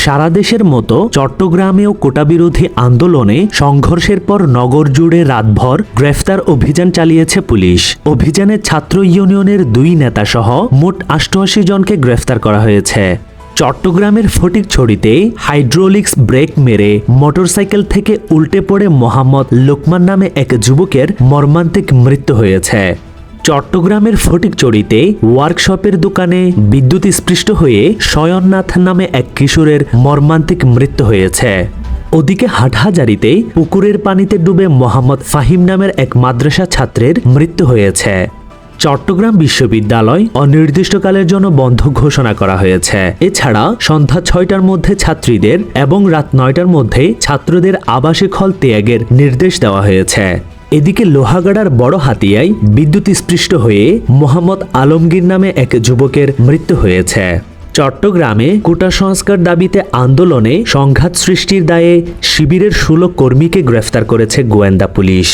সারা দেশের মতো চট্টগ্রামেও কোটাবিরোধী আন্দোলনে সংঘর্ষের পর নগর জুড়ে রাতভর গ্রেফতার অভিযান চালিয়েছে পুলিশ। অভিযানে ছাত্র ইউনিয়নের 2 নেতাসহ মোট 88 জনকে গ্রেফতার করা হয়েছে। চট্টগ্রামের ফটিকছড়িতে হাইড্রোলিক্স ব্রেক মেরে মোটরসাইকেল থেকে উল্টে পড়ে মোহাম্মদ লোকমান নামে এক যুবকের মর্মান্তিক মৃত্যু হয়েছে। চট্টগ্রামের ফটিকছড়িতে ওয়ার্কশপের দোকানে বিদ্যুৎস্পৃষ্ট হয়ে শয়ননাথ নামে এক কিশোরের মর্মান্তিক মৃত্যু হয়েছে। ওদিকে হাটহাজারীতে পুকুরের পানিতে ডুবে মোহাম্মদ ফাহিম নামের এক মাদ্রাসা ছাত্রের মৃত্যু হয়েছে। চট্টগ্রাম বিশ্ববিদ্যালয় অনির্দিষ্টকালের জন্য বন্ধ ঘোষণা করা হয়েছে। এছাড়া সন্ধ্যা 6টার মধ্যে ছাত্রীদের এবং রাত 9টার মধ্যে ছাত্রদের আবাসিক হল ত্যাগের নির্দেশ দেওয়া হয়েছে। এদিকে লোহাগাড়ার বড় হাতিয়ায় বিদ্যুৎস্পৃষ্ট হয়ে মোহাম্মদ আলমগীর নামে এক যুবকের মৃত্যু হয়েছে। চট্টগ্রামে কোটা সংস্কার দাবিতে আন্দোলনে সংঘাত সৃষ্টির দায়ে শিবিরের 16 কর্মীকে গ্রেফতার করেছে গোয়েন্দা পুলিশ।